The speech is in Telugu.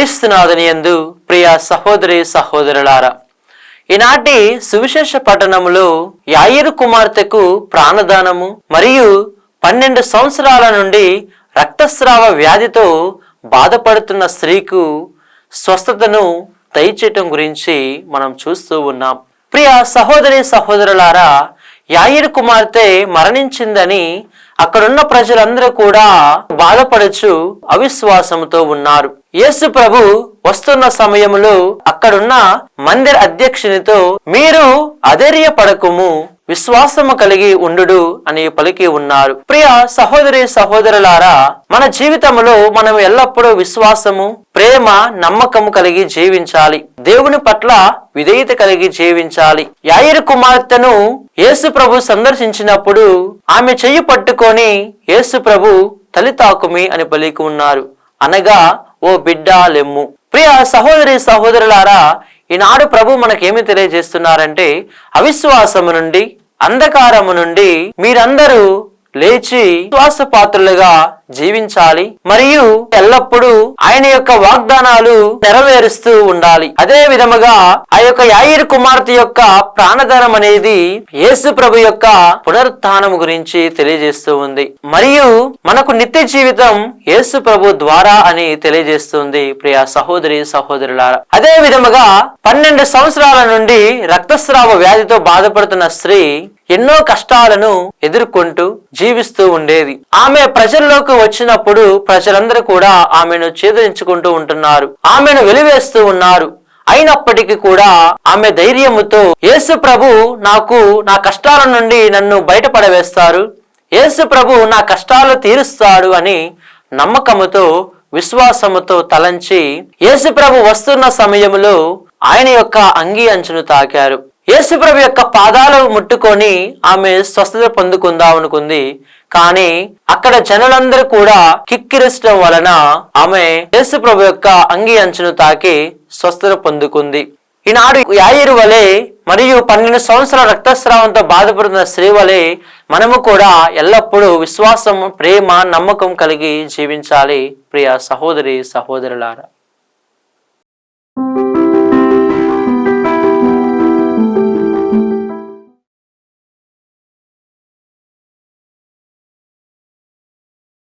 క్రీస్తునాథుని యందు ప్రియ సహోదరి సహోదరులారా, ఈనాటి సువిశేష పట్టణములో యాయిరు కుమార్తెకు ప్రాణదానము మరియు 12 సంవత్సరాల నుండి రక్తస్రావ వ్యాధితో బాధపడుతున్న స్త్రీకు స్వస్థతను దయచేయటం గురించి మనం చూస్తూ ఉన్నాం. ప్రియ సహోదరి సహోదరులారా, యాయిరు కుమార్తె మరణించిందని అక్కడున్న ప్రజలందరూ కూడా బాధపడుచు అవిశ్వాసంతో ఉన్నారు. యేసు ప్రభు వస్తున్న సమయంలో అక్కడున్న మందిర అధ్యక్షునితో మీరు అధైర్యపడకుము, విశ్వాసము కలిగి ఉండు అని పలికి ఉన్నారు. ప్రియ సహోదరి సహోదరులారా, మన జీవితంలో మనం ఎల్లప్పుడూ విశ్వాసము, ప్రేమ, నమ్మకము కలిగి జీవించాలి. దేవుని పట్ల విధేయత కలిగి జీవించాలి. యాయిరు కుమార్తెను యేసు ప్రభు సందర్శించినప్పుడు ఆమె చెయ్యి పట్టుకొని యేసు ప్రభు తలి తాకుమి అని పలికి ఉన్నారు. అనగా ఓ బిడ్డ లెమ్ము. ప్రియ సహోదరి సహోదరులారా, ఈనాడు ప్రభు మనకేమి తెలియజేస్తున్నారంటే, అవిశ్వాసము నుండి, అంధకారము నుండి మీరందరూ లేచి విశ్వాసపాత్రులుగా జీవించాలి మరియు ఎల్లప్పుడూ ఆయన యొక్క వాగ్దానాలు నెరవేరుస్తూ ఉండాలి. అదే విధముగా ఆ యొక్క యాయిరు కుమార్తె యొక్క ప్రాణదానం అనేది యేసు ప్రభు యొక్క పునరుత్థానం గురించి తెలియజేస్తూ ఉంది మరియు మనకు నిత్య జీవితం యేసు ప్రభు ద్వారా అని తెలియజేస్తుంది. ప్రియ సహోదరి సహోదరులారా, అదే విధముగా 12 సంవత్సరాల నుండి రక్తస్రావ వ్యాధితో బాధపడుతున్న స్త్రీ ఎన్నో కష్టాలను ఎదుర్కొంటూ జీవిస్తూ ఉండేది. ఆమె ప్రజల్లోకి వచ్చినప్పుడు ప్రజలందరూ కూడా ఆమెను చేదరించుకుంటూ ఉంటున్నారు, ఆమెను వెలివేస్తూ ఉన్నారు. అయినప్పటికీ కూడా ఆమె ధైర్యముతో యేసు ప్రభు నా కష్టాల నుండి నన్ను బయటపడవేస్తారు, యేసు ప్రభు నా కష్టాలు తీరుస్తాడు అని నమ్మకముతో, విశ్వాసముతో తలంచి యేసు ప్రభు వస్తున్న సమయంలో ఆయన యొక్క అంగీ అంచును తాకారు. యేసుప్రభు యొక్క పాదాలు ముట్టుకొని ఆమె స్వస్థత పొందుకుందాం అనుకుంది. కానీ అక్కడ జనులందరూ కూడా కిక్కిరించడం వలన ఆమె యేసుప్రభు యొక్క అంగీ అంచును తాకి స్వస్థత పొందుకుంది. ఈనాడు యాయిరు వలె మరియు 12 సంవత్సరాల రక్తస్రావంతో బాధపడుతున్న స్త్రీ వలె మనము కూడా ఎల్లప్పుడూ విశ్వాసం, ప్రేమ, నమ్మకం కలిగి జీవించాలి. ప్రియ సహోదరి సహోదరులారా.